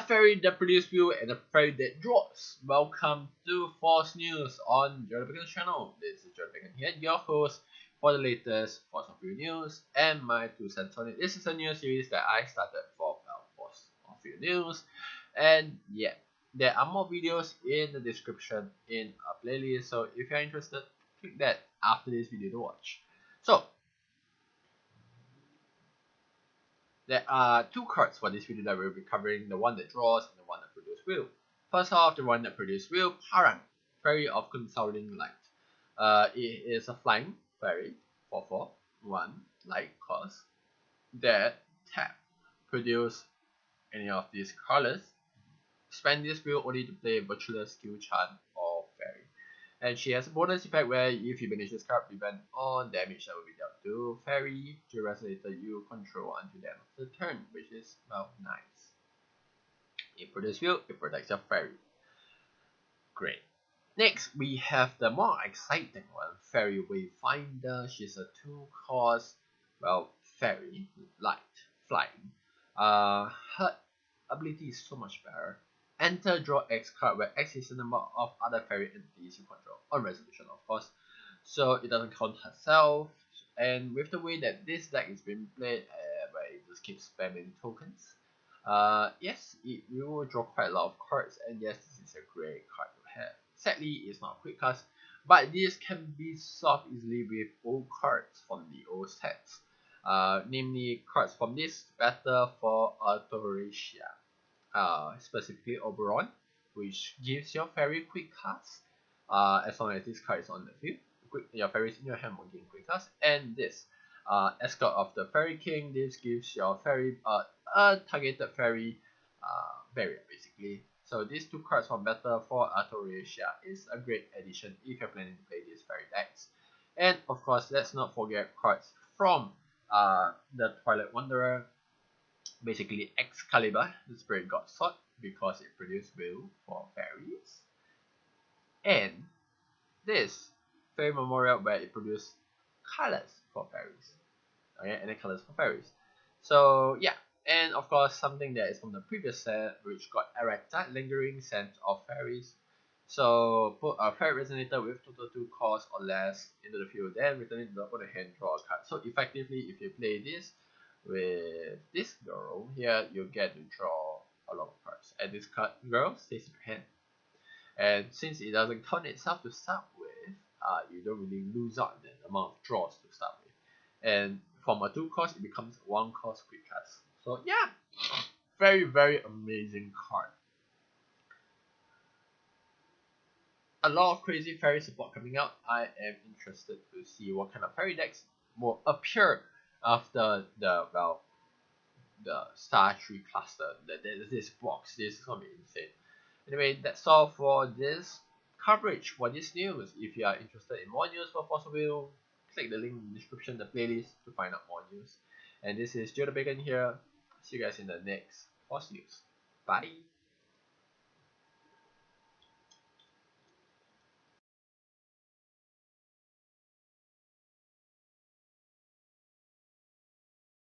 fairy that produces Duel and a fairy that draws. Welcome to Force News on GeoTheBacon channel. This is GeoTheBacon here, your host for the latest Force of View news and my 2 cents on it. This is a new series that I started for Force of View news, and yeah, there are more videos in the description in a playlist. So if you're interested, click that after this video to watch. So there are 2 cards for this video that we'll be covering, the one that draws and the one that produces Will. First off, the one that produces Will, Parang, Fairy of Consoling Light. It is a flying fairy, 4/4, 1 light cost, that tap, produce any of these colors. Spend this Will only to play Virtual Skill Chant or Fairy. And she has a bonus effect where if you banish this card, prevent all damage that will be dealt to Fairy, to resonator you control until the end of the turn, which is, well, nice. It produces Will, it protects your Fairy. Great. Next, we have the more exciting one, Fairy Wayfinder. She's a 2-cost, well, Fairy, light, flying. Her ability is so much better. Enter, draw X card, where X is the number of other fairy entities you control, on resolution of course, so it doesn't count herself. And with the way that this deck is being played, where it just keeps spamming tokens, yes, you will draw quite a lot of cards, and yes, this is a great card to have. Sadly, it's not a quick cast, but this can be solved easily with old cards from the old sets. Namely, cards from this better for Autoracia. Specifically Oberon, which gives your fairy quick cast, as long as this card is on the field. Your fairy is in your hand will gain quick cast. And this, Escort of the Fairy King, this gives your fairy a targeted fairy barrier basically. So these 2 cards from better for Autoracia is a great addition if you're planning to play these fairy decks. And of course, let's not forget cards from the Twilight Wanderer. Basically Excalibur, the Spirit God Sword, because it produces Will for fairies. And this Fairy Memorial, where it produces colors for fairies. Okay, and the colors for fairies. So yeah, and of course something that is from the previous set, which got Erecta, Lingering Scent of Fairies. So put a fairy resonator with total 2 cost or less into the field, then return it to the opponent hand, draw a card. So effectively, if you play this with this girl here, you get to draw a lot of cards, and this card girl stays in your hand. And since it doesn't count itself to start with, you don't really lose out the amount of draws to start with. And from a 2 cost, it becomes 1 cost quick cast. So yeah, very amazing card. A lot of crazy fairy support coming out. I am interested to see what kind of fairy decks will appear after the Star Tree cluster. This box, this is gonna be insane. Anyway, that's all for this coverage for this news. If you are interested in more news for Force of View, click the link in the description, the playlist, to find out more news. And this is GeoTheBacon here. See you guys in the next Force News. Bye.